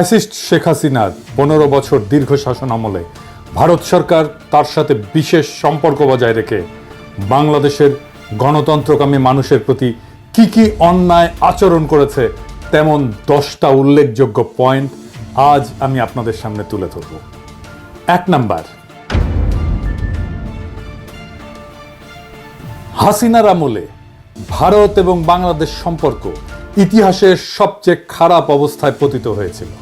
Fascist Sheikh হাসিনার 15 বছর দীর্ঘ শাসন আমলে ভারত সরকার তার সাথে বিশেষ সম্পর্ক বজায় রেখে বাংলাদেশের গণতন্ত্রকামী মানুষের প্রতি কি কি অন্যায় আচরণ করেছে তেমন 10টা উল্লেখযোগ্য পয়েন্ট আজ আমি আপনাদের সামনে তুলে ধরব। 1 নাম্বার, হাসিনার আমলে ভারত এবং বাংলাদেশ সম্পর্ক ইতিহাসের সবচেয়ে খারাপ অবস্থায় পতিত হয়েছিল,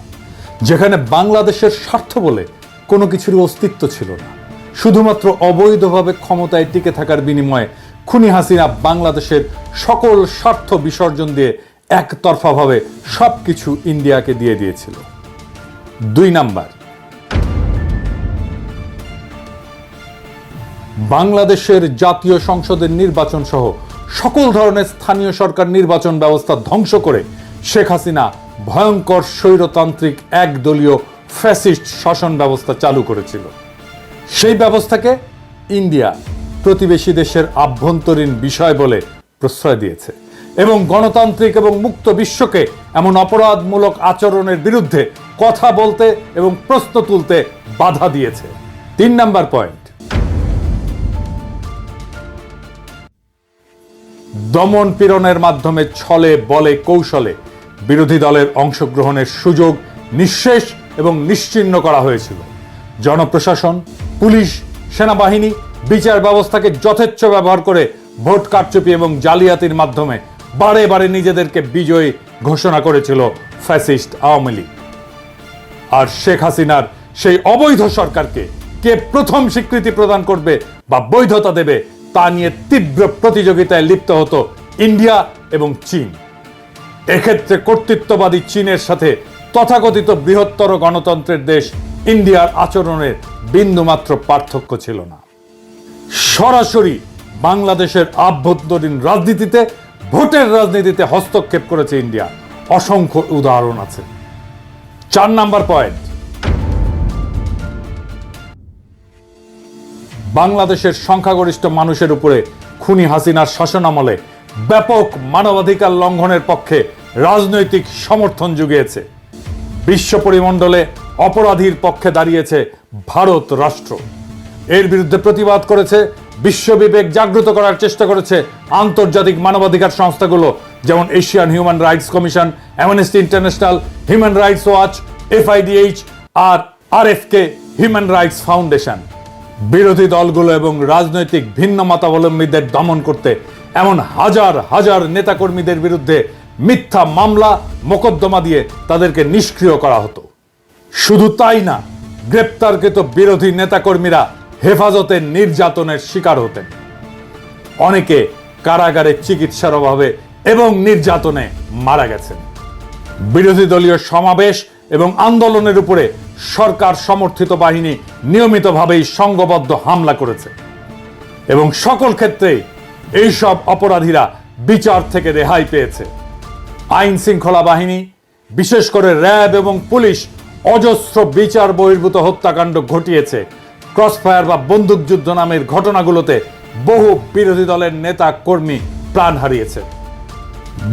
যেখানে বাংলাদেশের স্বার্থ বলে কোনো কিছুর অস্তিত্ব ছিল না। শুধুমাত্র অবৈধভাবে ক্ষমতায় টিকে থাকার বিনিময়ে খুনি হাসিনা বাংলাদেশের সকল স্বার্থ বিসর্জন দিয়ে একতরফাভাবে সবকিছু ইন্ডিয়াকে দিয়ে দিয়েছিল। 2 নাম্বার, বাংলাদেশের জাতীয় সংসদের নির্বাচন সহ সকল ধরনের স্থানীয় সরকার নির্বাচন ব্যবস্থা ধ্বংস করে শেখ হাসিনা ভয়ঙ্কর স্বৈরতান্ত্রিক একদলীয় ফ্যাসিস্ট শাসন ব্যবস্থা চালু করেছিল। সেই ব্যবস্থাকে ইন্ডিয়া প্রতিবেশী দেশের আভ্যন্তরীণ বিষয় বলে প্রশ্রয় দিয়েছে এবং গণতান্ত্রিক এবং মুক্ত বিশ্বকে এমন অপরাধমূলক আচরণের বিরুদ্ধে কথা বলতে এবং প্রশ্ন তুলতে বাধা দিয়েছে। 3 নাম্বার পয়েন্ট, দমন পীড়নের মাধ্যমে ছলে বলে কৌশলে বিরোধী দলের অংশগ্রহণের সুযোগ নিঃশেষ এবং নিশ্চিহ্ন করা হয়েছিল। জনপ্রশাসন, পুলিশ, সেনাবাহিনী, বিচার ব্যবস্থাকে যথেচ্ছ ব্যবহার করে ভোট কারচুপি এবং জালিয়াতির মাধ্যমে বারে বারে নিজেদেরকে বিজয়ী ঘোষণা করেছিল ফ্যাসিস্ট আওয়ামী লীগ। আর শেখ হাসিনার সেই অবৈধ সরকারকে কে প্রথম স্বীকৃতি প্রদান করবে বা বৈধতা দেবে তা নিয়ে তীব্র প্রতিযোগিতায় লিপ্ত হতো ইন্ডিয়া এবং চীন। এক্ষেত্রে কর্তৃত্ববাদী চীনের সাথে তথাকথিত বৃহত্তর গণতন্ত্রের দেশ ইন্ডিয়ার আচরণের বিন্দুমাত্র পার্থক্য ছিল না। সরাসরি বাংলাদেশের আভ্যন্তরীণ রাজনীতিতে, ভোটের রাজনীতিতে হস্তক্ষেপ করেছে ইন্ডিয়া। অসংখ্য উদাহরণ আছে। 4 নাম্বার পয়েন্ট, বাংলাদেশের সংখ্যাগরিষ্ঠ মানুষের উপরে খুনি হাসিনার শাসনামলে ব্যাপক মানবাধিকার লঙ্ঘনের পক্ষে রাজনৈতিক সমর্থন জুগিয়েছে। বিশ্ব পরিমণ্ডলে অপরাধীর পক্ষে দাঁড়িয়েছে ভারত রাষ্ট্র। এর বিরুদ্ধে প্রতিবাদ করেছে, বিশ্ববিবেক জাগ্রত করার চেষ্টা করেছে আন্তর্জাতিক মানবাধিকার সংস্থাগুলো, যেমন Asian human rights commission, amnesty international, human rights watch, FIDH আর RFK হিউম্যান রাইটস ফাউন্ডেশন। বিরোধী দলগুলো এবং রাজনৈতিক ভিন্ন মতাবলম্বীদের দমন করতে এমন হাজার হাজার নেতাকর্মীদের বিরুদ্ধে মিথ্যা মামলা মোকদ্দমা দিয়ে তাদেরকে নিষ্ক্রিয় করা হতো। শুধু তাই না, গ্রেপ্তারকৃত বিরোধী নেতাকর্মীরা হেফাজতে নির্যাতনের শিকার হতেন। অনেকে কারাগারে চিকিৎসার অভাবে এবং নির্যাতনে মারা গেছেন। বিরোধী দলীয় সমাবেশ এবং আন্দোলনের উপরে সরকার সমর্থিত বাহিনী নিয়মিতভাবেই সংঘবদ্ধ হামলা করেছে এবং সকল ক্ষেত্রেই এইসব অপরাধীরা বিচার থেকে রেহাই পেয়েছে। আইন শৃঙ্খলা বাহিনী, বিশেষ করে র্যাব এবং পুলিশ অজস্র বিচার বহির্ভূত হত্যাকাণ্ড ঘটিয়েছে। ক্রসফায়ার বা বন্দুকযুদ্ধ নামের ঘটনাগুলোতে বহু বিরোধী দলের নেতা কর্মী প্রাণ হারিয়েছে।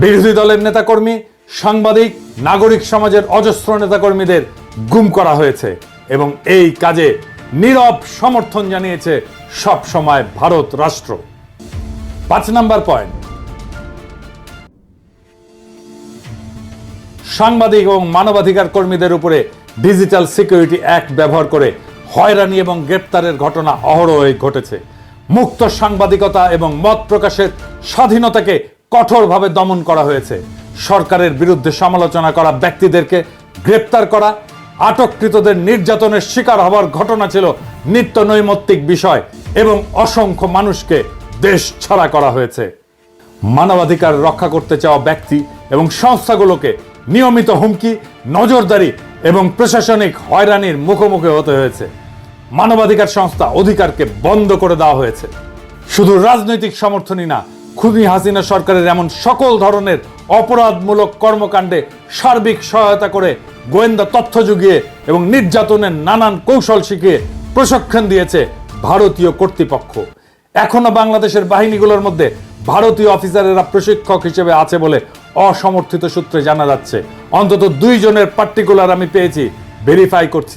বিরোধী দলের নেতাকর্মী, সাংবাদিক, নাগরিক সমাজের অজস্র নেতাকর্মীদের গুম করা হয়েছে এবং এই কাজে নীরব সমর্থন জানিয়েছে সব সময় ভারত রাষ্ট্র। 5 নাম্বার পয়েন্ট, সাংবাদিক এবং মানবাধিকার কর্মীদের উপরে ডিজিটাল সিকিউরিটি অ্যাক্ট ব্যবহার করে হয়রানি এবং গ্রেপ্তারের ঘটনা অহরহই ঘটেছে। মুক্ত সাংবাদিকতা এবং মত প্রকাশের স্বাধীনতাকে কঠোরভাবে দমন করা হয়েছে। সরকারের বিরুদ্ধে সমালোচনা করা ব্যক্তিদেরকে গ্রেপ্তার করা, আটককৃতদের নির্যাতনের শিকার হওয়ার ঘটনা ছিল নিত্য নৈমিত্তিক বিষয় এবং অসংখ্য মানুষকে দেশ ছাড়া করা হয়েছে। মানবাধিকার রক্ষা করতে চাওয়া ব্যক্তি এবং সংস্থাগুলোকে নিয়মিত হুমকি, নজরদারি এবং প্রশাসনিক হয়রানির মুখোমুখি হতে হয়েছে। মানবাধিকার সংস্থা অধিকারকে বন্ধ করে দেওয়া হয়েছে। শুধু রাজনৈতিক সমর্থনই না, খুনি হাসিনা সরকারের এমন সকল ধরনের অপরাধমূলক কর্মকাণ্ডে সার্বিক সহায়তা করে গোয়েন্দা তথ্য জুগিয়ে এবং নির্যাতনের নানান কৌশল শিখিয়ে প্রশিক্ষণ দিয়েছে ভারতীয় কর্তৃপক্ষ। এখনো বাংলাদেশের বাহিনীগুলোর মধ্যে ভারতীয় অফিসারেরা প্রশিক্ষক হিসেবে আছে বলে অসমর্থিত সূত্রে জানা যাচ্ছে। অন্তত 2 জনের পার্টিকুলার আমি পেয়েছি, ভেরিফাই করছি।